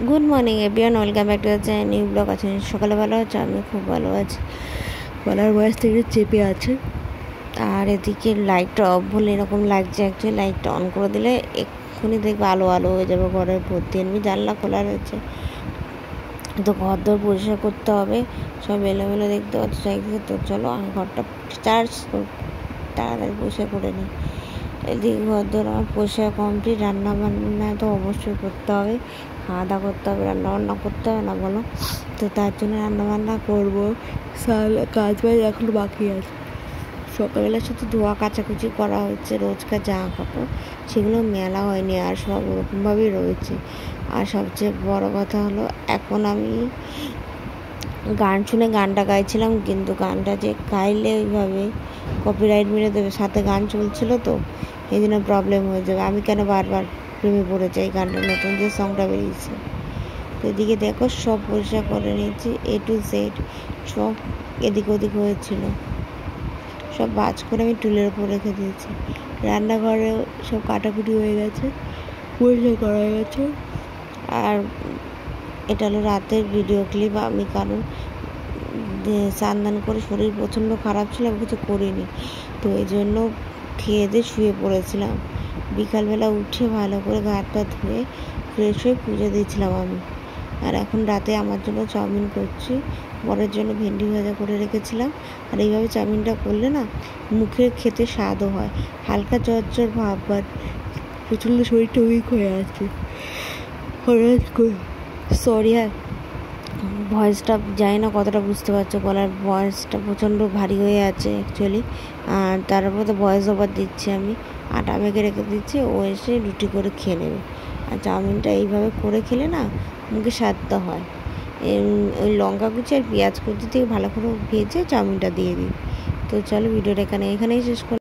Good morning everyone, welcome back to the channel new blog. আছেন সকালে ভালো আছে? আমি খুব ভালো আছি। গলার বয়স থেকে চেপে আছে। আর এদিকে লাইটটা অফ বলে এরকম লাগছে। অ্যাকচুয়ালি লাইটটা অন করে দিলে এক্ষুনি দেখবে আলো আলো হয়ে যাবে ঘরের ভর্তি। এমনি জানলা খোলা রয়েছে, তো ঘর দর পরিষ্কার করতে হবে। সব এলোমেলো দেখতে পাচ্ছি একদিকে। তো চলো ঘরটা চার্জ তাড়াতাড়ি পরিষ্কার করে নিই। এদিকে ঘর দর আমার পরিষ্কার কমপ্লিট। রান্না বান্না তো অবশ্যই করতে হবে, খাওয়া দাওয়া করতে হবে, রান্নাবান্না করতে হবে না বলো? তো তার জন্য রান্নাবান্না করবো। কাজ বাজ এখনো বাকি আছে। সকালবেলা শুধু ধোয়া কাচাকুচি করা হচ্ছে, রোজকার জামা কাপড় সেগুলো মেলা হয়নি, আর সব ওরকমভাবেই রয়েছে। আর সবচেয়ে বড় কথা হলো, এখন আমি গান শুনে গানটা গাইছিলাম, কিন্তু গানটা যে গাইলে ওইভাবে কপিরাইট মেরে দেবে, সাথে গান চলছিল, তো এই জন্য প্রবলেম হয়ে যাবে। আমি কেন বারবার প্রেমে পড়ে যাই গানটা, নতুন যে সংটা বেরিয়েছে। তো এদিকে দেখো সব পরিষ্কার করে নিয়েছি, A to Z সব এদিক ওদিক হয়েছিল, সব বাজ করে আমি টুলের উপর রেখে দিয়েছি। রান্নাঘরে সব কাটাকুটি হয়ে গেছে, পরিষ্কার করা হয়ে গেছে। আর এটা হলো রাতের ভিডিও ক্লিপ। আমি কারণ স্নান করে শরীর প্রচণ্ড খারাপ ছিল, আমি কিছু করিনি, তো এই জন্য খেয়ে দিয়ে শুয়ে পড়েছিলাম। বিকালবেলা উঠে ভালো করে গা হাত পা ধুয়ে ফ্রেশ হয়ে পুজো দিয়েছিলাম আমি। আর এখন রাতে আমার জন্য চাউমিন করছি, বরের জন্য ভেন্ডি ভাজা করে রেখেছিলাম। আর এইভাবে চাউমিনটা করলে না মুখে খেতে স্বাদও হয়। হালকা জ্বর জ্বর ভাব, বাট প্রচণ্ড শরীরটা উইক হয়ে আছে। সরি, আর ভয়েসটা জানি না কতটা বুঝতে পারছো, গলার ভয়েসটা প্রচণ্ড ভারী হয়ে আছে অ্যাকচুয়ালি। আর তারপর তো ভয়েস ওভার দিচ্ছি, আমি আটা মেখে রেখে দিচ্ছি, ও এসে রুটি করে খেয়ে নেবে। আর চাউমিনটা এইভাবে করে খেলে না মুখে স্বাদটা হয়। ওই লঙ্কা কুচি আর পেঁয়াজ কুচি থেকে ভালো করে ভেজে চাউমিনটা দিয়ে দিই। তো চলো ভিডিওটা এখানেই শেষ করি।